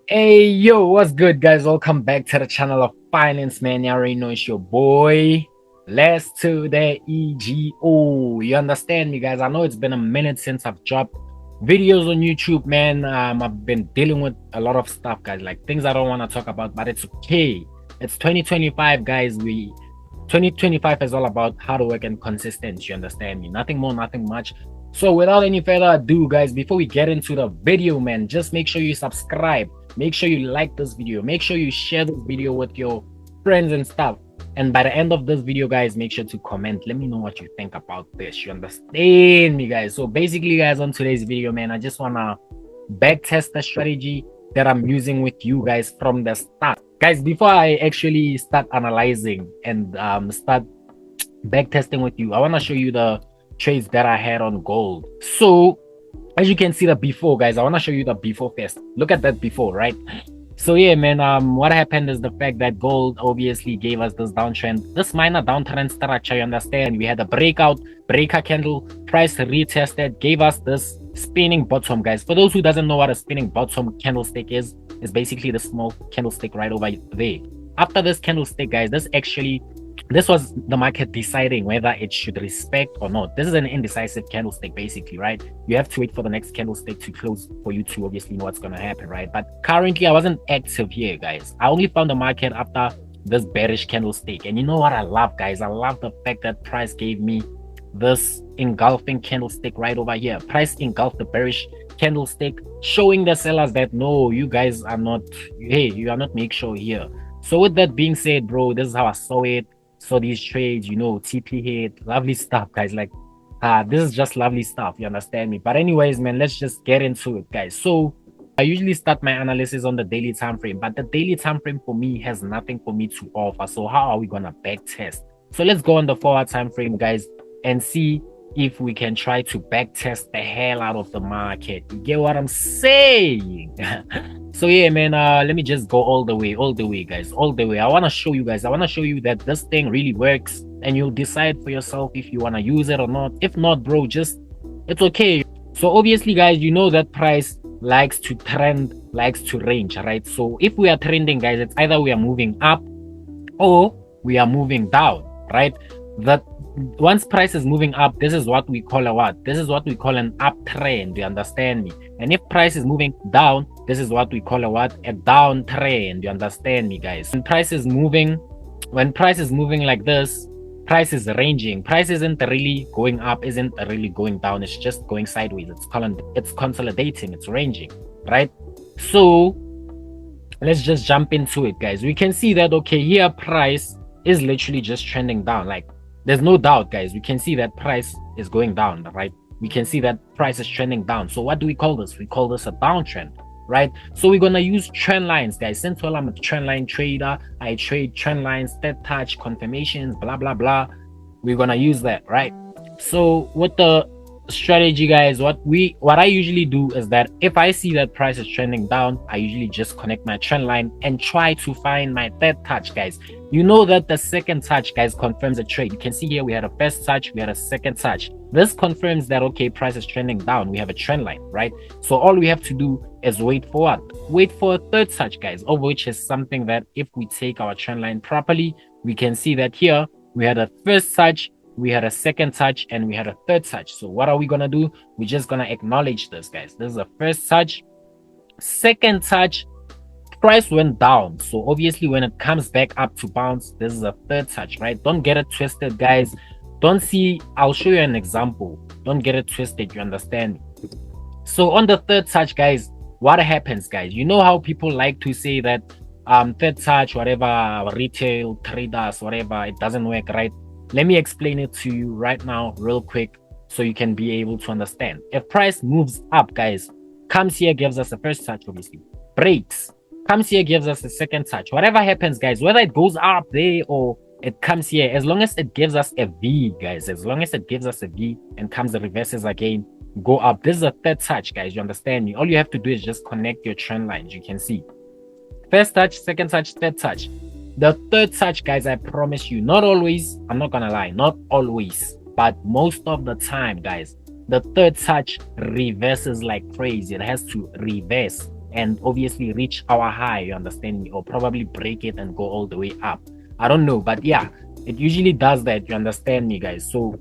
Hey yo, what's good, guys? Welcome back to the channel of Finance Man. You already know it's your boy. Let's to the EGO. You understand me, guys? I know it's been a minute since I've dropped videos on YouTube, man. I've been dealing with a lot of stuff, guys, like things I don't want to talk about, but it's okay. It's 2025, guys. 2025 is all about hard work and consistency. You understand me? Nothing more, nothing much. So without any further ado, guys, before we get into the video, man, just make sure you subscribe. Make sure you like this video. Make sure you share this video with your friends and stuff. And by the end of this video, guys, make sure to comment. Let me know what you think about this. You understand me, guys? So basically, guys, on today's video, man, I just want to backtest the strategy that I'm using with you guys from the start. Guys, before I actually start analyzing and start backtesting with you, I want to show you the trades that I had on gold. So as you can see the before, guys, I want to show you the before first. Look at that before, right? So yeah, man, what happened is the fact that gold obviously gave us this downtrend, this minor downtrend structure. You understand? We had a breaker candle, price retested, gave us this spinning bottom, guys. For those who doesn't know what a spinning bottom candlestick is, it's basically the small candlestick right over there. After this candlestick, guys, this was the market deciding whether it should respect or not. This is an indecisive candlestick, basically, right? You have to wait for the next candlestick to close for you to obviously know what's going to happen, right? But currently, I wasn't active here, guys. I only found the market after this bearish candlestick. And you know what I love, guys? I love the fact that price gave me this engulfing candlestick right over here. Price engulfed the bearish candlestick, showing the sellers that no, you guys are not, hey, you are not make sure here. So with that being said, bro, this is how I saw it. So these trades, you know, TP hit, lovely stuff, guys. Like, this is just lovely stuff. You understand me? But anyways, man, let's just get into it, guys. So I usually start my analysis on the daily time frame, but the daily time frame for me has nothing for me to offer. So how are we gonna back test? So let's go on the 4-hour time frame, guys, and see if we can try to back test the hell out of the market. You get what I'm saying? So yeah, man, let me just go all the way, guys, all the way. I want to show you guys, that this thing really works, and you'll decide for yourself if you want to use it or not. If not, bro, just, it's okay. So obviously, guys, you know that price likes to trend, likes to range, right? So if we are trending, guys, it's either we are moving up or we are moving down, right? That once price is moving up, this is what we call a what? This is what we call an uptrend. You understand me? And if price is moving down, this is what we call a what? A downtrend. You understand me, guys? When price is moving like this, price is ranging. Price isn't really going up, isn't really going down. It's just going sideways. It's consolidating. It's ranging, right? So let's just jump into it, guys. We can see that, okay, here price is literally just trending down. Like, there's no doubt, guys. We can see that price is going down, right? We can see that price is trending down. So what do we call this? We call this a downtrend, right? So we're gonna use trend lines, guys. Since well, I'm a trend line trader, I trade trend lines, dead touch, confirmations, blah blah blah. We're gonna use that, right? So with the strategy, guys, what I usually do is that if I see that price is trending down, I usually just connect my trend line and try to find my third touch, guys. You know that the second touch, guys, confirms a trade. You can see here we had a first touch, we had a second touch. This confirms that, okay, price is trending down. We have a trend line, right? So all we have to do is wait for what? Wait for a third touch, guys, of which is something that if we take our trend line properly, we can see that here we had a first touch, we had a second touch, and we had a third touch. So what are we gonna do? We're just gonna acknowledge this, guys. This is a first touch, second touch, price went down. So obviously when it comes back up to bounce, this is a third touch, right? Don't get it twisted, guys. I'll show you an example. Don't get it twisted, you understand? So on the third touch, guys, what happens, guys? You know how people like to say that third touch, whatever, retail traders, whatever, it doesn't work, right? Let me explain it to you right now real quick so you can be able to understand. If price moves up, guys, comes here, gives us a first touch, obviously, breaks, comes here, gives us a second touch. Whatever happens, guys, whether it goes up there or it comes here, as long as it gives us a V, guys, as long as it gives us a V and comes the reverses again, go up. This is a third touch, guys. You understand me? All you have to do is just connect your trend lines. You can see first touch, second touch, third touch. The third touch, guys, I promise you, not always, I'm not gonna lie, not always, but most of the time, guys, the third touch reverses like crazy. It has to reverse and obviously reach our high, you understand me, or probably break it and go all the way up. I don't know, but yeah, it usually does that, you understand me, guys. So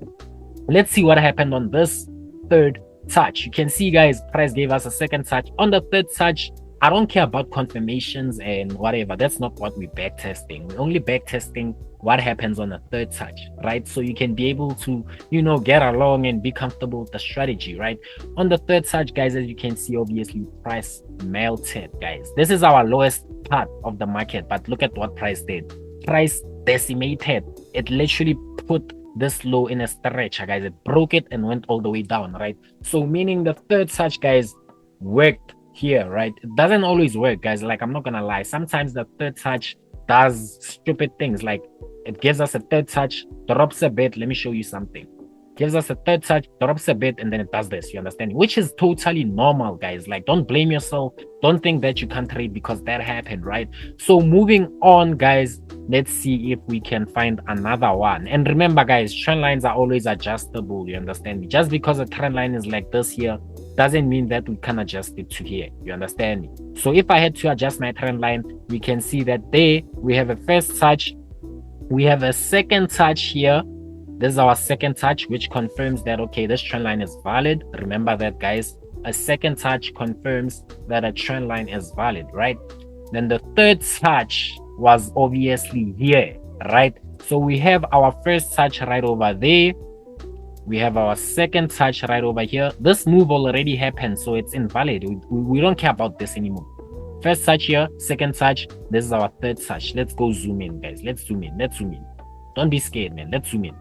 let's see what happened on this third touch. You can see, guys, price gave us a second touch. On the third touch, I don't care about confirmations and whatever. That's not what we're backtesting. We're only backtesting what happens on the third touch, right? So you can be able to, you know, get along and be comfortable with the strategy, right? On the third touch, guys, as you can see, obviously price melted, guys. This is our lowest part of the market, but look at what price did. Price decimated. It literally put this low in a stretcher, guys. It broke it and went all the way down, right? So meaning the third touch, guys, worked here, right? It doesn't always work, guys. Like, I'm not gonna lie, sometimes the third touch does stupid things. Like, it gives us a third touch, drops a bit. Let me show you something. Gives us a third touch, drops a bit, and then it does this, you understand, which is totally normal, guys. Like, don't blame yourself, don't think that you can't trade because that happened, right? So moving on, guys, let's see if we can find another one. And remember, guys, trend lines are always adjustable, you understand me. Just because a trend line is like this here doesn't mean that we can adjust it to here, you understand me. So if I had to adjust my trend line, we can see that there we have a first touch, we have a second touch here. This is our second touch, which confirms that, okay, this trend line is valid. Remember that, guys. A second touch confirms that a trend line is valid, right? Then the third touch was obviously here, right? So we have our first touch right over there. We have our second touch right over here. This move already happened, so it's invalid. We don't care about this anymore. First touch here, second touch. This is our third touch. Let's go zoom in, guys. Let's zoom in. Let's zoom in. Don't be scared, man. Let's zoom in.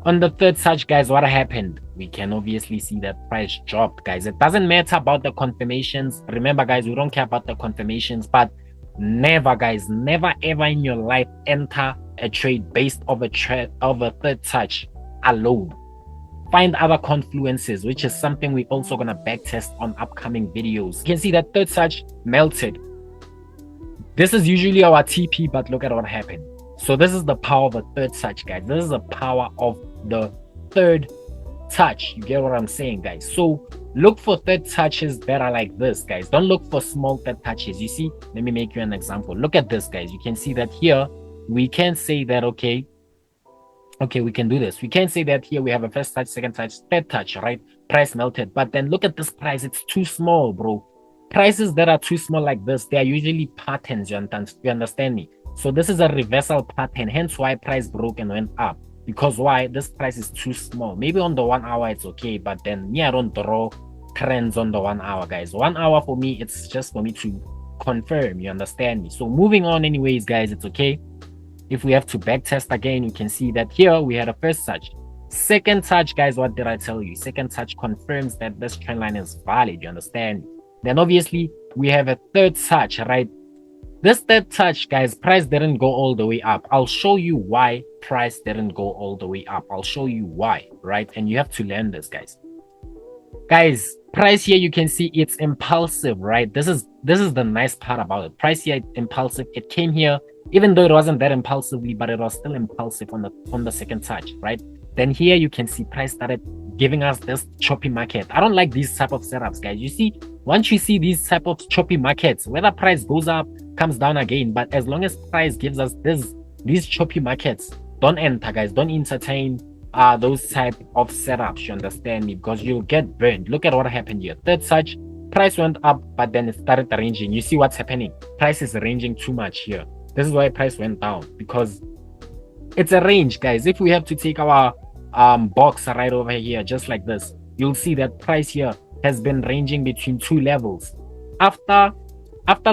On the third touch, guys, what happened? We can obviously see that price dropped, guys. It doesn't matter about the confirmations. Remember, guys, we don't care about the confirmations, but never, guys, never ever in your life enter a trade based off a third touch alone. Find other confluences, which is something we're also gonna backtest on upcoming videos. You can see that third touch melted. This is usually our TP, but look at what happened. So this is the power of a third touch, guys. This is the power of the third touch. You get what I'm saying, guys? So look for third touches that are like this, guys. Don't look for small third touches. You see, let me make you an example. Look at this, guys. You can see that here we can say that, okay, we can do this. We can say that here we have a first touch, second touch, third touch, right? Price melted. But then look at this price. It's too small, bro. Prices that are too small like this, they are usually patterns. You understand me? So this is a reversal pattern, hence why price broke and went up. Because why? This price is too small. Maybe on the 1 hour it's okay, but then I don't draw trends on the 1 hour, guys. 1 hour for me, it's just for me to confirm, you understand me? So moving on anyways, guys, it's okay. If we have to backtest again, you can see that here we had a first touch. Second touch, guys, what did I tell you? Second touch confirms that this trend line is valid, you understand? Then obviously we have a third touch, right? This third touch, guys, price didn't go all the way up. I'll show you why price didn't go all the way up. I'll show you why, right? And you have to learn this, guys. Guys, price here, you can see it's impulsive, right? This is the nice part about it. Price here, impulsive. It came here, even though it wasn't that impulsively, but it was still impulsive on the second touch, right? Then here you can see price started giving us this choppy market. I don't like these type of setups, guys. You see, once you see these type of choppy markets, whether price goes up, comes down again, but as long as price gives us these choppy markets, don't enter, guys. Don't entertain those type of setups, you understand me, because you'll get burned. Look at what happened here. Third touch, price went up, but then it started ranging. You see what's happening? Price is ranging too much here. This is why price went down, because it's a range, guys. If we have to take our box right over here, just like this, you'll see that price here has been ranging between two levels. After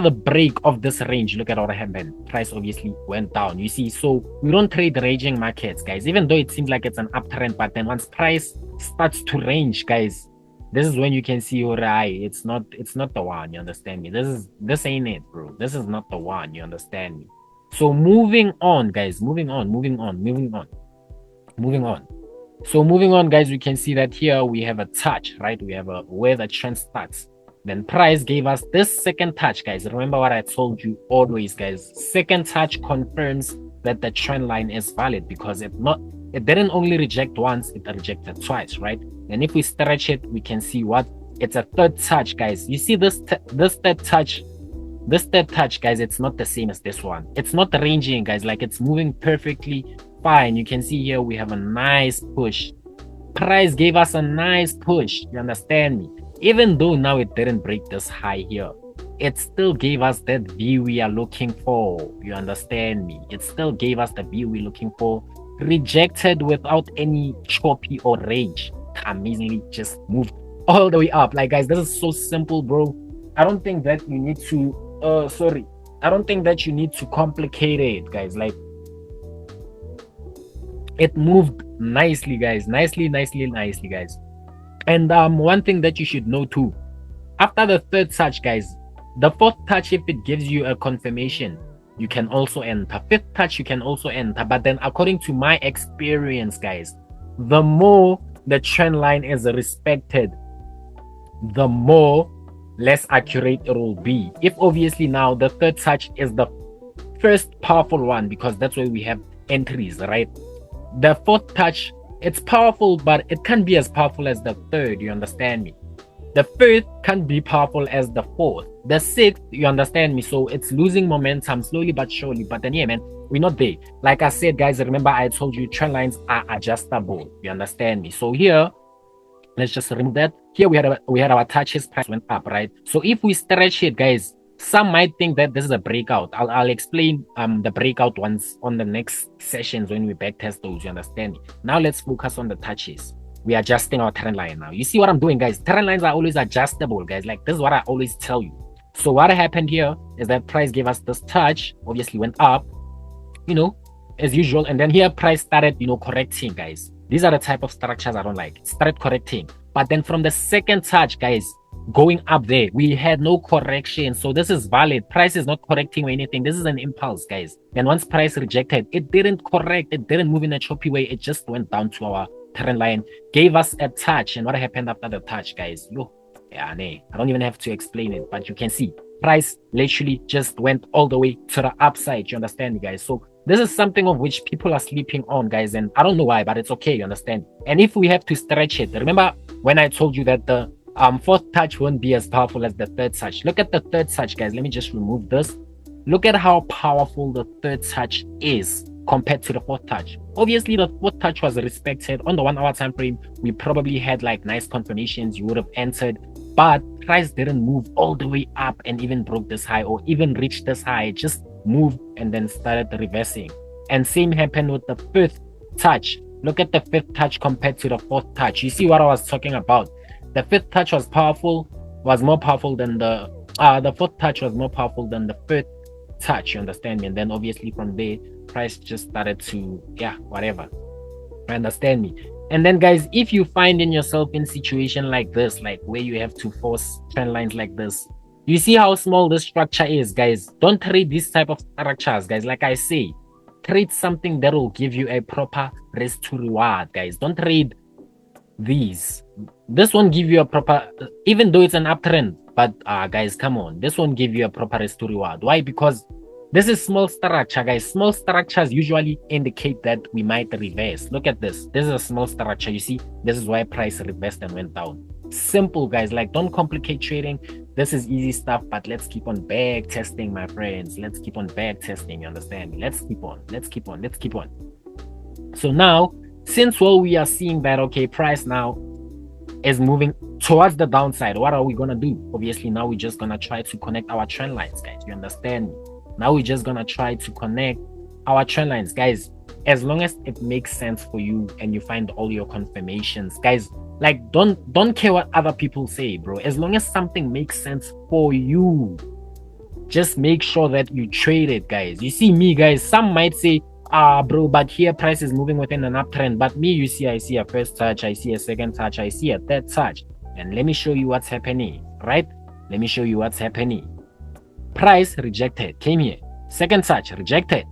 the break of this range, look at what happened. Price obviously went down. You see, so we don't trade ranging markets, guys, even though it seems like it's an uptrend. But then once price starts to range, guys, this is when you can see, alright, it's not the one, you understand me? This ain't it, bro. This is not the one, you understand me? So moving on, guys, moving on. So moving on, guys, we can see that here we have a touch, right? We have where the trend starts. Then price gave us this second touch, guys. Remember what I told you always, guys. Second touch confirms that the trend line is valid, because it didn't only reject once, it rejected twice, right? And if we stretch it, we can see what It's a third touch, guys. You see this third touch. This third touch, guys, it's not the same as this one. It's not ranging, guys. Like, it's moving perfectly fine. You can see here we have a nice push. Price gave us a nice push. You understand me? Even though now it didn't break this high here, it still gave us that view we are looking for. You understand me? It still gave us the view we're looking for. Rejected without any choppy or rage. Amazingly just moved all the way up. Like, guys, this is so simple, bro. I don't think that you need to I don't think that you need to complicate it, guys. Like, it moved nicely, guys. Nicely, guys. And one thing that you should know too, after the third touch, guys, the fourth touch, if it gives you a confirmation, you can also enter. Fifth touch, you can also enter. But then, according to my experience, guys, the more the trend line is respected, the more less accurate it will be. If obviously now the third touch is the first powerful one, because that's where we have entries, right? The fourth touch, it's powerful, but it can't be as powerful as the third. You understand me? The fifth can't be powerful as the fourth. The sixth, you understand me? So it's losing momentum slowly but surely. But then, yeah, man, we're not there. Like I said, guys, remember I told you trend lines are adjustable. You understand me? So here, let's just remove that. Here we had our touches, price went up, right? So if we stretch it, guys, some might think that this is a breakout. I'll explain the breakout ones on the next sessions when we backtest those. You understand me? Now let's focus on the touches. We are adjusting our trend line now. You see what I'm doing, guys? Trend lines are always adjustable, guys. Like, this is what I always tell you. So what happened here is that price gave us this touch, obviously went up, you know, as usual. And then here price started, you know, correcting, guys. These are the type of structures I don't like. It started correcting. But then from the second touch, guys, going up there, we had no correction. So this is valid. Price is not correcting or anything. This is an impulse, guys. And once price rejected, it didn't correct. It didn't move in a choppy way. It just went down to our trend line, gave us a touch. And what happened after the touch, guys? I don't even have to explain it, but you can see price literally just went all the way to the upside. You understand me, guys? So this is something of which people are sleeping on, guys, and I don't know why, but it's okay. You understand? And if we have to stretch it, remember when I told you that the fourth touch won't be as powerful as the third touch? Look at the third touch, guys. Let me just remove this. Look at how powerful the third touch is compared to the fourth touch. Obviously, the fourth touch was respected. On the 1 hour time frame, we probably had like nice confirmations. You would have entered, but price didn't move all the way up and even broke this high or even reached this high. It just moved and then started reversing. And same happened with the fifth touch. Look at the fifth touch compared to the fourth touch. You see what I was talking about? The fifth touch was more powerful than the fourth touch was more powerful than the fifth touch. You understand me? And then obviously from there, price just started to, whatever. Understand me? And then, guys, if you find in yourself in situation like this, like where you have to force trend lines like this, you see how small this structure is, guys. Don't trade this type of structures, guys. Like I say, trade something that will give you a proper risk to reward, guys. Don't trade these. This won't give you a proper, even though it's an uptrend, but guys, come on, this won't give you a proper risk to reward. Why? Because this is small structure, guys. Small structures usually indicate that we might reverse. Look at this. This is a small structure. You see, this is why price reversed and went down. Simple, guys. Like, don't complicate trading. This is easy stuff, but let's keep on back testing, my friends. Let's keep on back testing. You understand? Let's keep on. So now, since we are seeing that, okay, price now is moving towards the downside, what are we gonna do? Obviously, now we're just gonna try to connect our trend lines, guys. You understand me? Now we're just gonna try to connect our trend lines, guys. As long as it makes sense for you and you find all your confirmations, guys. Like, don't care what other people say, bro. As long as something makes sense for you, just make sure that you trade it, guys. You see me, guys, some might say, bro, but here price is moving within an uptrend. But me, you see, I see a first touch, I see a second touch, I see a third touch. And let me show you what's happening, right? Let me show you what's happening. Price rejected, came here. Second touch, rejected.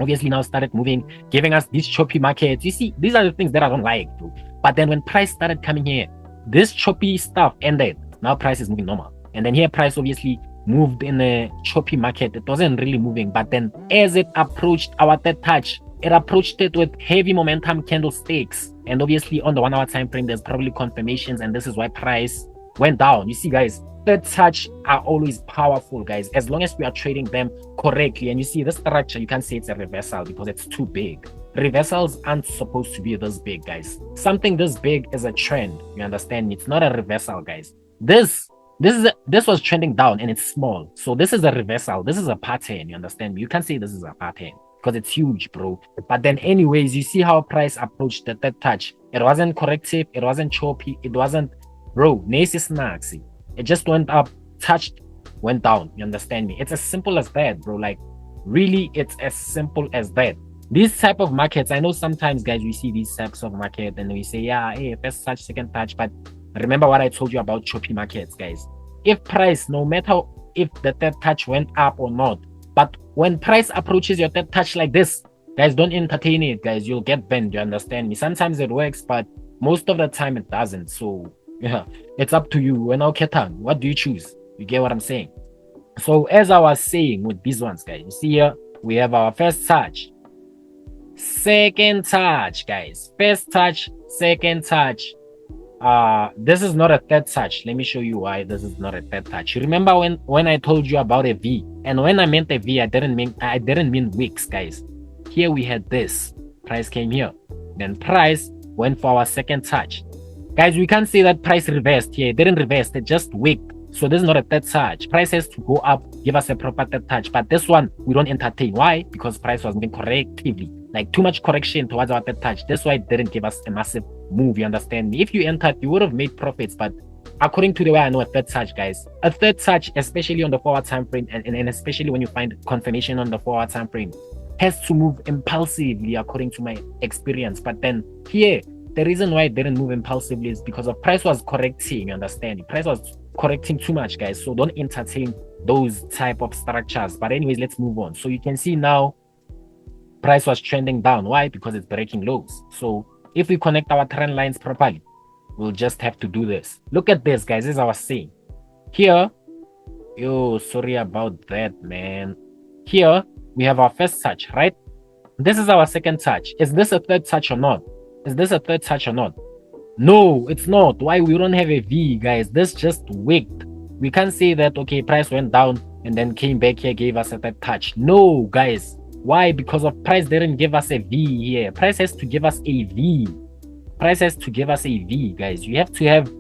Obviously now started moving, giving us these choppy markets. You see, these are the things that I don't like, bro. But then when price started coming here, this choppy stuff ended. Now price is moving normal. And then here price obviously moved in a choppy market. It wasn't really moving. But then as it approached our third touch, it approached it with heavy momentum candlesticks. And obviously on the 1 hour time frame, there's probably confirmations. And this is why price went down. You see, guys, third touch are always powerful, guys, as long as we are trading them correctly. And you see this structure, you can't say it's a reversal because it's too big. Reversals aren't supposed to be this big, guys. Something this big is a trend. You understand me? It's not a reversal, guys. This was trending down and it's small. So this is a reversal. This is a pattern. You understand me? You can't say this is a pattern because it's huge, bro. But then anyways, you see how price approached the third touch. It wasn't corrective. It wasn't choppy. It wasn't, bro, nice snacks. It just went up, touched, went down. You understand me? It's as simple as that, bro. Like, really, it's as simple as that. These type of markets, I know sometimes, guys, we see these types of market and we say, yeah, hey, first touch, second touch. But remember what I told you about choppy markets, guys. If price, no matter if the third touch went up or not, but when price approaches your third touch like this, guys, don't entertain it, guys. You'll get bent. You understand me? Sometimes it works, but most of the time it doesn't. So yeah, it's up to you. When what do you choose? You get what I'm saying? So as I was saying with these ones, guys, you see here we have our first touch, second touch, guys, first touch, second touch. This is not a third touch. Let me show you why this is not a third touch. You remember when I told you about a V, and when I meant a V, I didn't mean wicks, guys. Here we had this price came here, then price went for our second touch, guys. We can't say that price reversed here. It didn't reverse, it just wicked. So this is not a third touch. Price has to go up, give us a proper third touch, but this one we don't entertain. Why? Because price was moving correctively, like too much correction towards our third touch. That's why it didn't give us a massive move. You understand me? If you entered, you would have made profits. But according to the way I know a third touch, guys, a third touch, especially on the 4-hour time frame, and especially when you find confirmation on the 4-hour time frame, has to move impulsively according to my experience. But then here, the reason why it didn't move impulsively is because of price was correcting. You understand? Price was correcting too much, guys. So don't entertain those type of structures. But anyways, let's move on. So you can see now price was trending down. Why? Because it's breaking lows. So if we connect our trend lines properly, we'll just have to do this. Look at this, guys. As I was saying here, sorry about that, man. Here we have our first touch, right? This is our second touch. Is this a third touch or not? Is this a third touch or not? No, it's not. Why? We don't have a V, guys. This just wicked. We can't say that, okay, price went down and then came back here, gave us a third touch. No, guys. Why? Because of price didn't give us a V here. Price has to give us a V. Price has to give us a V, guys. You have to have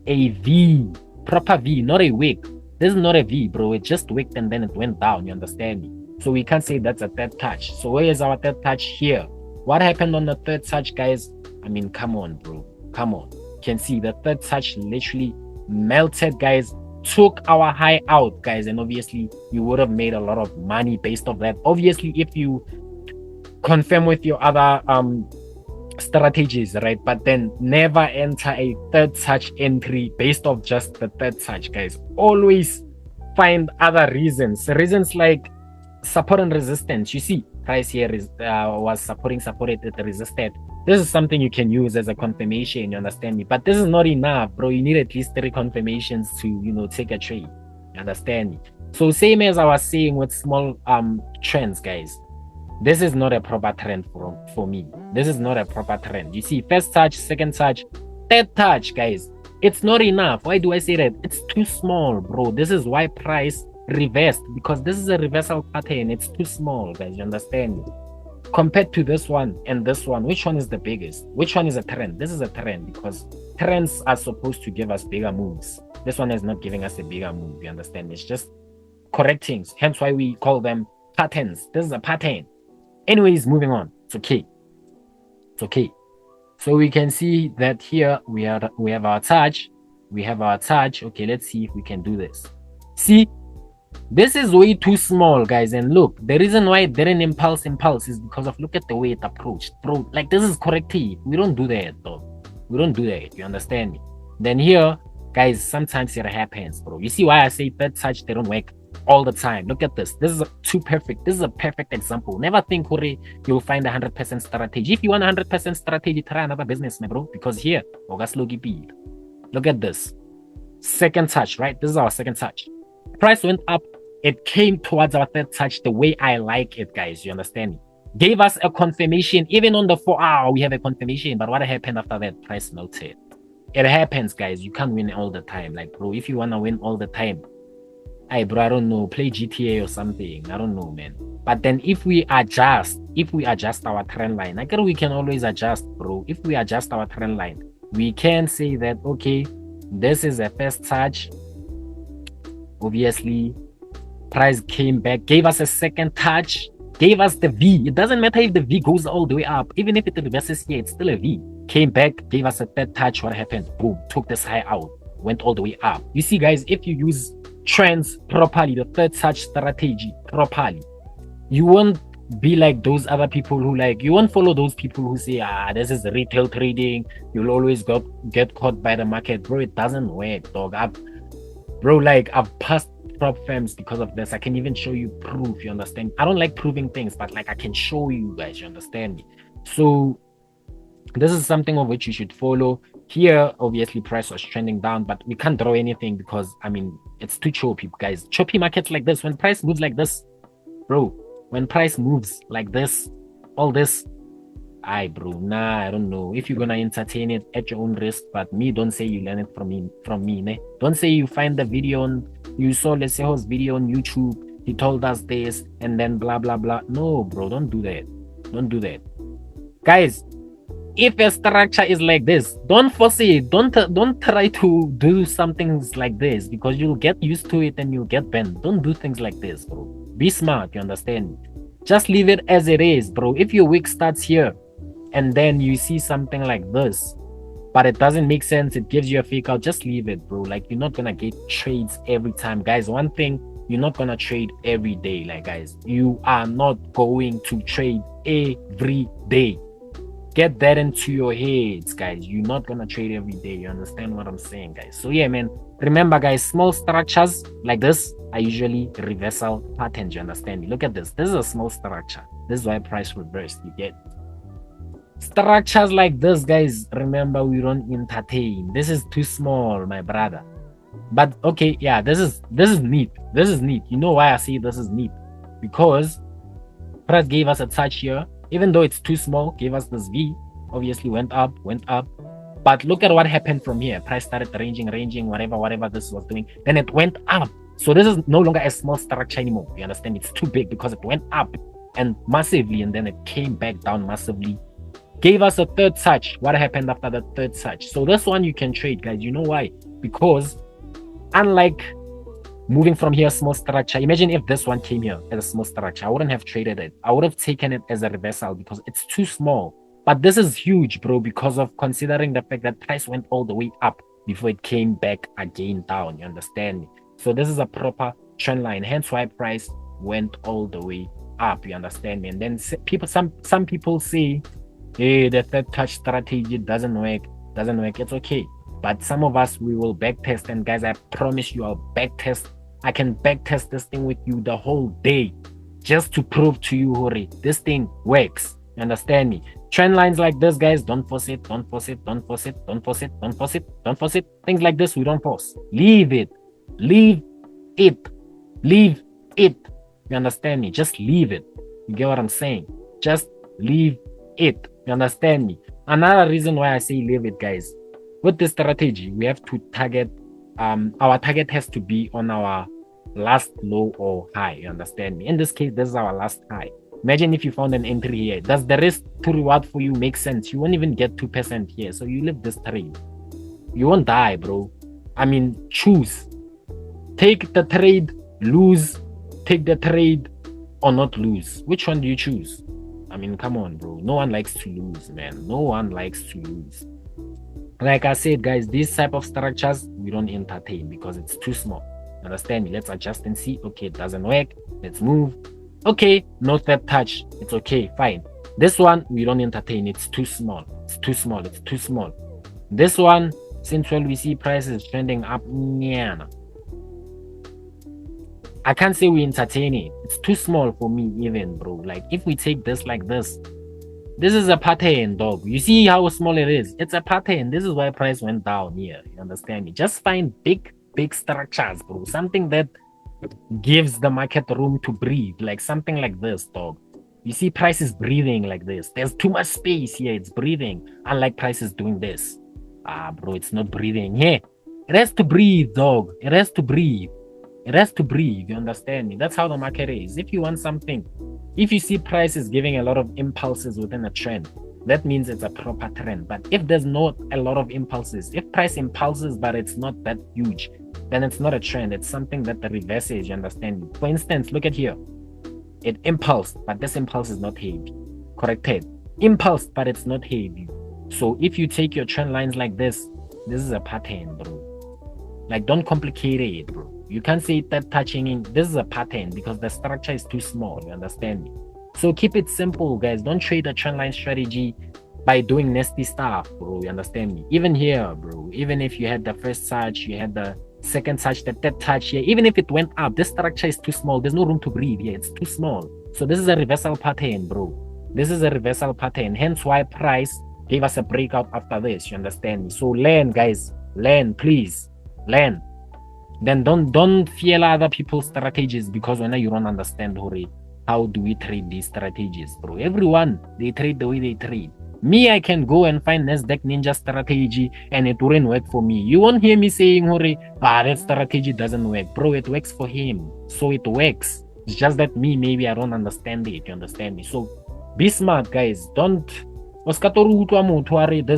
a V, proper V, not a wick. This is not a V, bro. It just wicked and then it went down. You understand me? So we can't say that's a third touch. So where is our third touch here? What happened on the third touch, guys? I mean, come on, bro. Come on. You can see the third touch literally melted, guys. Took our high out, guys, and obviously you would have made a lot of money based off that. Obviously, if you confirm with your other strategies, right? But then never enter a third touch entry based off just the third touch, guys. Always find other reasons like support and resistance. You see price here is was supported, it resisted. This is something you can use as a confirmation. You understand me? But this is not enough, bro. You need at least 3 confirmations to take a trade. You understand me? So same as I was saying with small trends, guys. This is not a proper trend for me. This is not a proper trend. You see, first touch, second touch, third touch, guys. It's not enough. Why do I say that? It's too small, bro. This is why price reversed, because this is a reversal pattern. It's too small, guys. You understand me? Compared to this one and this one, which one is the biggest? Which one is a trend? This is a trend because trends are supposed to give us bigger moves. This one is not giving us a bigger move. You understand? It's just correcting. Hence why we call them patterns. This is a pattern. Anyways, moving on. It's okay. It's okay. So we can see that here we have our touch. We have our touch. Okay, let's see if we can do this. See, this is way too small, guys. And look, the reason why it didn't impulse is because of, look at the way it approached, bro. Like, this is corrective. We don't do that, though. We don't do that. You understand me? Then here, guys, sometimes it happens, bro. You see why I say third touch, they don't work all the time. Look at this. This is too perfect. This is a perfect example. Never think, Hore, you'll find 100% strategy. If you want 100% strategy, try another business, my bro. Because here, look at this. Second touch, right? This is our second touch. Price went up. It came towards our third touch the way I like it, guys. You understand me? Gave us a confirmation. Even on the 4 hour, we have a confirmation. But what happened after that? Price melted. it happens, guys. You can't win all the time. Like, bro, if you want to win all the time, hey, bro, I don't know, play GTA or something. I don't know, man. But then if we adjust our trend line, I guess we can always adjust, bro. If we adjust our trend line, we can say that, okay, this is a first touch. Obviously, price came back, gave us a second touch, gave us the V. It doesn't matter if the V goes all the way up. Even if it reverses here, it's still a V. Came back, gave us a third touch. What happened? Boom, took this high out, went all the way up. You see, guys, if you use trends properly, the third touch strategy properly, you won't be like those other people who you won't follow those people who say, this is retail trading. You'll always get caught by the market. Bro, it doesn't work, dog. I've passed prop firms because of this. I can even show you proof, you understand? I don't like proving things, but I can show you guys, you understand me? So this is something of which you should follow. Here, obviously, price was trending down, but we can't draw anything because, I mean, it's too choppy, guys. Choppy markets like this, when price moves like this, bro, when price moves like this, all this, bro, nah, I don't know. If you're gonna entertain it at your own risk, but don't say you learn it from me, ne? Don't say you find the video you saw Leseho's video on YouTube, he told us this, and then blah blah blah. No, bro, don't do that. Don't do that. Guys, if a structure is like this, don't force it. Don't try to do some things like this because you'll get used to it and you'll get bent. Don't do things like this, bro. Be smart, you understand? Just leave it as it is, bro. If your week starts here and then you see something like this, but it doesn't make sense, it gives you a fake out, just leave it, bro. You're not gonna get trades every time, guys. One thing, you're not gonna trade every day. Guys, you are not going to trade every day. Get that into your heads, guys. You're not gonna trade every day. You understand what I'm saying, guys? So yeah, man, remember, guys, small structures like this are usually reversal patterns. You understand me? Look at this. This is a small structure. This is why price reversed. You get structures like this, guys. Remember, we don't entertain. This is too small, my brother. But okay, yeah, this is neat. This is neat. You know why I say this is neat? Because price gave us a touch here, even though it's too small, gave us this V, obviously went up. But look at what happened from here. Price started ranging, whatever this was doing. Then it went up. So this is no longer a small structure anymore. You understand? It's too big because it went up and massively, and then it came back down massively. Gave us a third touch. What happened after the third touch? So this one you can trade, guys. You know why? Because unlike moving from here, small structure, imagine if this one came here as a small structure, I wouldn't have traded it. I would have taken it as a reversal because it's too small. But this is huge, bro, because of considering the fact that price went all the way up before it came back again down. You understand me? So this is a proper trend line, hence why price went all the way up. You understand me? And then some people say, hey, the third touch strategy doesn't work. It's okay. But some of us, we will backtest. And guys, I promise you, I'll backtest. I can backtest this thing with you the whole day just to prove to you, Hori, this thing works. You understand me? Trend lines like this, guys, don't force it. Things like this, we don't force. Leave it. You understand me? Just leave it. You get what I'm saying? Just leave it. You understand me? Another reason why I say leave it, guys, with this strategy, we have to target, our target has to be on our last low or high. You understand me? In this case, this is our last high. Imagine if you found an entry here. Does the risk to reward for you make sense? You won't even get 2% here. So you leave this trade. You won't die, bro. I mean, choose. Take the trade, lose. Take the trade or not lose. Which one do you choose? I mean, come on, bro. No one likes to lose, man. No one likes to lose. Like I said, guys, these type of structures, we don't entertain because it's too small. Understand me? Let's adjust and see. Okay, it doesn't work. Let's move. Okay, no third touch. It's okay, fine. This one, we don't entertain. It's too small. This one, since when we see prices trending up, I can't say we entertain it. It's too small for me even, bro. If we take this like this, this is a pattern, dog. You see how small it is? It's a pattern. This is why price went down here. You understand me? Just find big structures, bro. Something that gives the market room to breathe. Something like this, dog. You see price is breathing like this. There's too much space here. It's breathing. Unlike price is doing this. Bro, it's not breathing. Yeah, it has to breathe, dog. It has to breathe. It has to breathe. You understand me? That's how the market is. If you want something, if you see prices giving a lot of impulses within a trend, that means it's a proper trend. But if there's not a lot of impulses, if price impulses but it's not that huge, then it's not a trend. It's something that the reverses. You understand me? For instance, look at here. It impulsed, but this impulse is not heavy. Corrected. Impulsed, but it's not heavy. So if you take your trend lines like this is a pattern, bro. Like, don't complicate it, bro. You can't say that touching in. This is a pattern because the structure is too small. You understand me? So keep it simple, guys. Don't trade a trend line strategy by doing nasty stuff, bro. You understand me? Even here, bro. Even if you had the first touch, you had the second touch, the third touch here, even if it went up, this structure is too small. There's no room to breathe here. It's too small. So this is a reversal pattern, bro. This is a reversal pattern. Hence why price gave us a breakout after this. You understand me? So learn, guys. Learn, please. Learn. Then don't fear other people's strategies because when you don't understand how do we trade these strategies, bro. Everyone, they trade the way they trade. Me, I can go and find Nasdaq Ninja strategy and it wouldn't work for me. You won't hear me saying, that strategy doesn't work. Bro, it works for him. So it works. It's just that maybe I don't understand it. You understand me? So be smart, guys. Don't this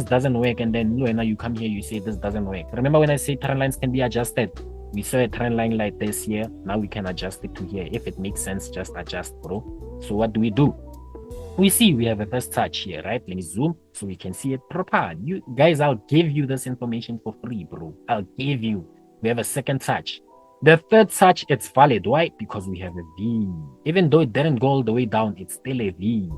doesn't work and then you come here, you say this doesn't work. Remember when I say trend lines can be adjusted? We saw a trend line like this here. Now we can adjust it to here. If it makes sense, just adjust, bro. So what do? We see we have a first touch here, right? Let me zoom so we can see it proper. You guys, I'll give you this information for free, bro. I'll give you. We have a second touch. The third touch, it's valid. Why? Because we have a V. Even though it didn't go all the way down, it's still a V.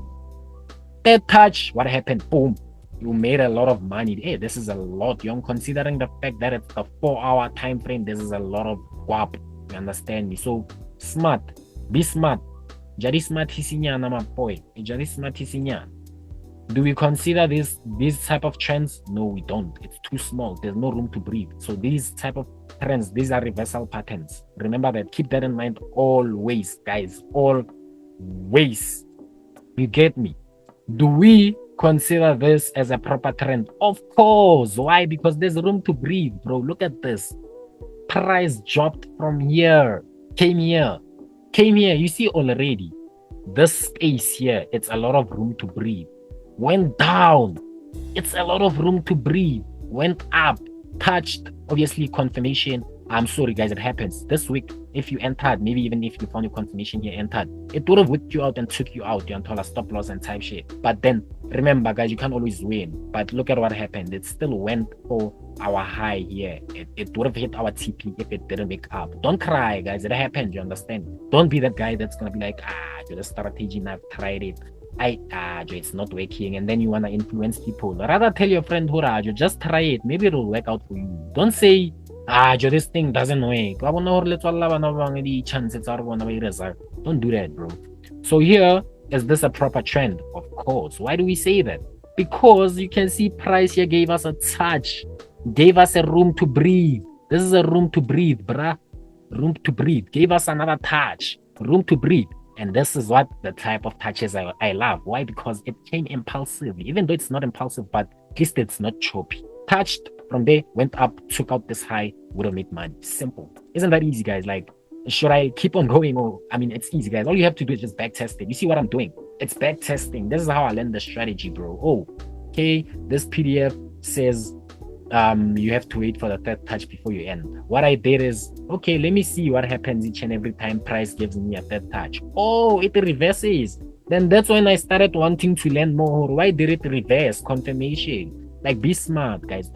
Third touch, what happened? Boom. You made a lot of money. Hey, this is a lot, young. Considering the fact that it's a 4-hour time frame, this is a lot of guap. You understand me? So smart. Be smart. Jadi smart hisinyana, my boy. Jadi smart hisinyana. Do we consider these type of trends? No, we don't. It's too small. There's no room to breathe. So these type of trends, these are reversal patterns. Remember that. Keep that in mind always, guys. Always. You get me? Do we consider this as a proper trend? Of course. Why? Because there's room to breathe, bro. Look at this. Price dropped from here. Came here. You see already. This space here, it's a lot of room to breathe. Went down. It's a lot of room to breathe. Went up. Touched. Obviously, confirmation. I'm sorry, guys, it happens. This week, if you entered, maybe even if you found your confirmation here entered, it would have whipped you out and took you out until a stop loss and type shit. But then, remember, guys, you can't always win. But look at what happened. It still went for our high here. It would have hit our TP if it didn't make up. Don't cry, guys. It happened, you understand? Don't be that guy that's going to be like, the strategy, and I've tried it. It's not working, and then you want to influence people. Rather tell your friend, just try it. Maybe it'll work out for you. Don't say, this thing doesn't work. Don't do that, bro. So here, is this a proper trend? Of course. Why do we say that? Because you can see price here gave us a touch, gave us a room to breathe. This is a room to breathe, bruh. Room to breathe. Gave us another touch, room to breathe. And this is what the type of touches I love. Why? Because it came impulsively. Even though it's not impulsive, but at least it's not choppy. Touched from there, went up, took out this high, would have made money. Simple. Isn't that easy, guys? Like, should I keep on going? It's easy, guys. All you have to do is just back test it. You see what I'm doing? It's back testing. This is how I learned the strategy, bro. Okay, this PDF says you have to wait for the third touch before you end. What I did is, okay, let me see what happens each and every time price gives me a third touch. It reverses. Then that's when I started wanting to learn more. Why did it reverse? Confirmation. Like, be smart, guys.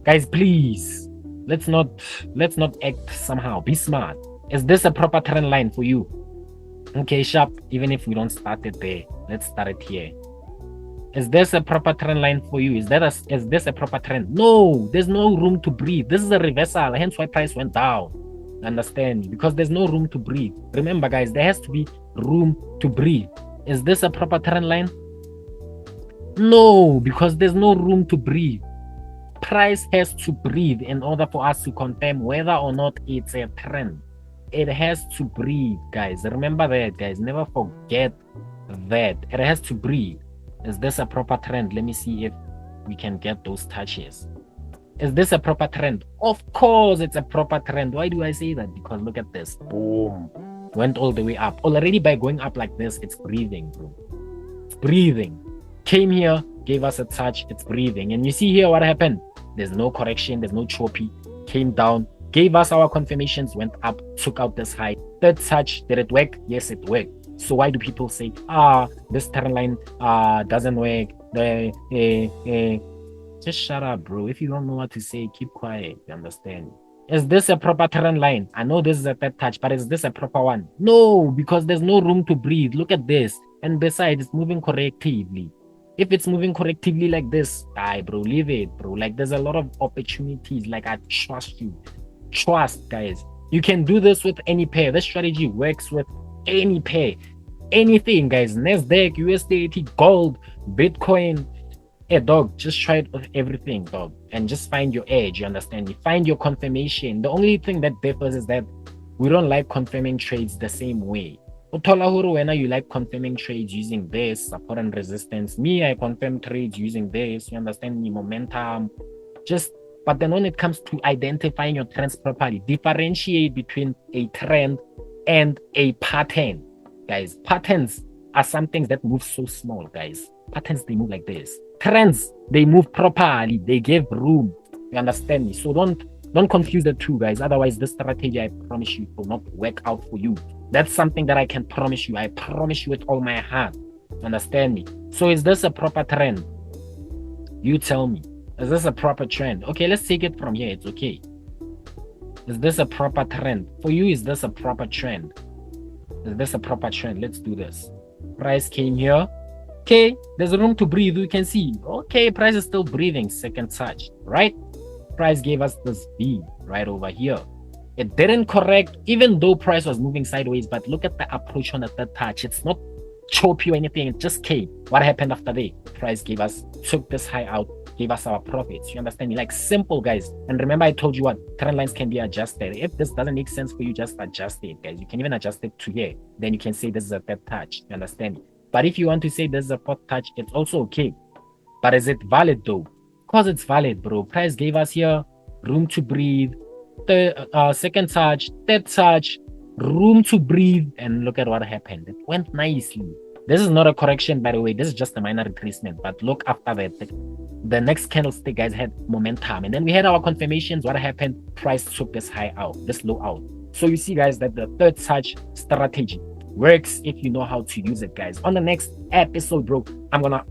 Guys, please. Let's not act somehow. Be smart. Is this a proper trend line for you? Okay, sharp. Even if we don't start it there, let's start it here. Is this a proper trend line for you? Is this a proper trend? No, there's no room to breathe. This is a reversal, hence why price went down. Understand? Because there's no room to breathe. Remember, guys, there has to be room to breathe. Is this a proper trend line? No, because there's no room to breathe. Price has to breathe in order for us to confirm whether or not it's a trend. It has to breathe, guys. Remember that, guys. Never forget that. It has to breathe. Is this a proper trend? Let me see if we can get those touches. Is this a proper trend? Of course it's a proper trend. Why do I say that? Because look at this. Boom. Went all the way up. Already by going up like this, it's breathing, bro. It's breathing. Came here, gave us a touch, it's breathing. And you see here what happened? There's no correction, there's no choppy. Came down, gave us our confirmations, went up, took out this high. Third touch, did it work? Yes, it worked. So why do people say, this trend line doesn't work? Just shut up, bro. If you don't know what to say, keep quiet. You understand? Is this a proper trend line? I know this is a third touch, but is this a proper one? No, because there's no room to breathe. Look at this. And besides, it's moving correctively. If it's moving correctively like this, bro, leave it, bro. Like, there's a lot of opportunities. Like, I trust you. Trust, guys. You can do this with any pair. This strategy works with any pair. Anything, guys. Nasdaq, USD, gold, Bitcoin. Hey, dog, just try it with everything, dog. And just find your edge, you understand? You find your confirmation. The only thing that differs is that we don't like confirming trades the same way. You like confirming trades using this, support and resistance. Me, I confirm trades using this, you understand me, momentum. But then when it comes to identifying your trends properly, differentiate between a trend and a pattern. Guys, patterns are some things that move so small, guys. Patterns, they move like this. Trends, they move properly. They give room. You understand me? So don't confuse the two, guys. Otherwise, this strategy, I promise you, will not work out for you. That's something that I can promise you. I promise you with all my heart. Understand me? So is this a proper trend? You tell me. Is this a proper trend? Okay, let's take it from here. It's okay. Is this a proper trend? For you, is this a proper trend? Is this a proper trend? Let's do this. Price came here. Okay, there's room to breathe. You can see. Okay, price is still breathing. Second touch, right? Price gave us this V right over here. It didn't correct, even though price was moving sideways. But look at the approach on the third touch. It's not choppy or anything. It just came. What happened after that? Price took this high out, gave us our profits. You understand me? Like, simple, guys. And remember, I told you what trend lines can be adjusted. If this doesn't make sense for you, just adjust it, guys. You can even adjust it to here. Then you can say this is a third touch. You understand me? But if you want to say this is a fourth touch, it's also okay. But is it valid though? Of course it's valid, bro. Price gave us here room to breathe. Second touch, third touch, room to breathe. And look at what happened. It went nicely. This is not a correction, by the way. This is just a minor retracement. But look after that. The next candlestick, guys, had momentum. And then we had our confirmations. What happened? Price took this high out, this low out. So you see, guys, that the third touch strategy works if you know how to use it, guys. On the next episode, bro, I'm gonna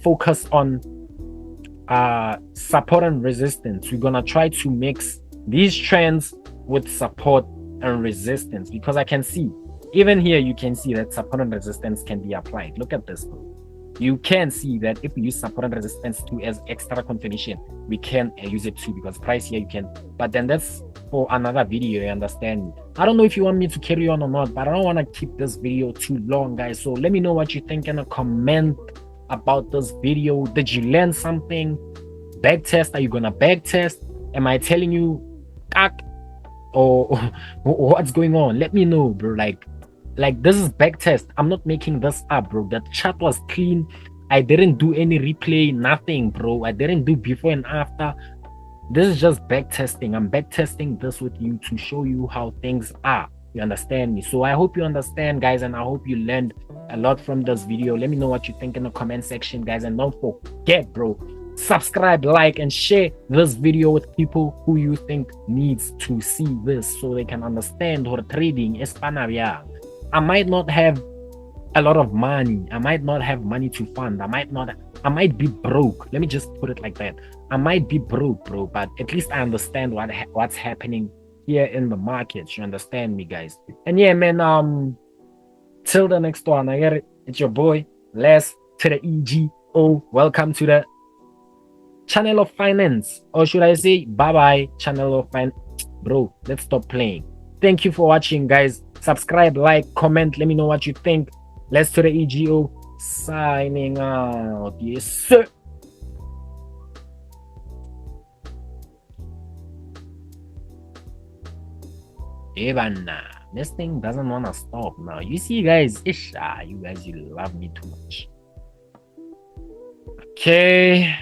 focus on support and resistance. We're gonna try to mix these trends with support and resistance, because I can see even here, you can see that support and resistance can be applied. Look at this, bro. You can see that if we use support and resistance too as extra confirmation, we can use it too, because price here you can. But then that's for another video, you understand? I don't know if you want me to carry on or not, but I don't want to keep this video too long, guys. So let me know what you think in a comment about this video. Did you learn something? Backtest? Are you gonna backtest? Am I telling you or what's going on? Let me know, bro. Like this is backtest. I'm not making this up, bro. That chart was clean. I didn't do any replay, nothing, bro. I didn't do before and after. This is just backtesting. I'm backtesting this with you to show you how things are. You understand me? So I hope you understand, guys, and I hope you learned a lot from this video. Let me know what you think in the comment section, guys, and don't forget, bro, subscribe, like, and share this video with people who you think needs to see this so they can understand how trading is panavia. I might not have a lot of money. I might not have money to fund. I might be broke. Let me just put it like that. I might be broke, bro, but at least I understand what's happening here in the markets. You understand me, guys? And yeah, man, till the next one, I get it. It's your boy, Les to the EGO. Welcome to the channel of finance, or should I say bye-bye channel of finance. Bro, let's stop playing. Thank you for watching, guys. Subscribe, like, comment. Let me know what you think. Let's to the EGO signing out. Yes, sir. Ebana, this thing doesn't want to stop now. You see, guys, you guys, you love me too much. Okay.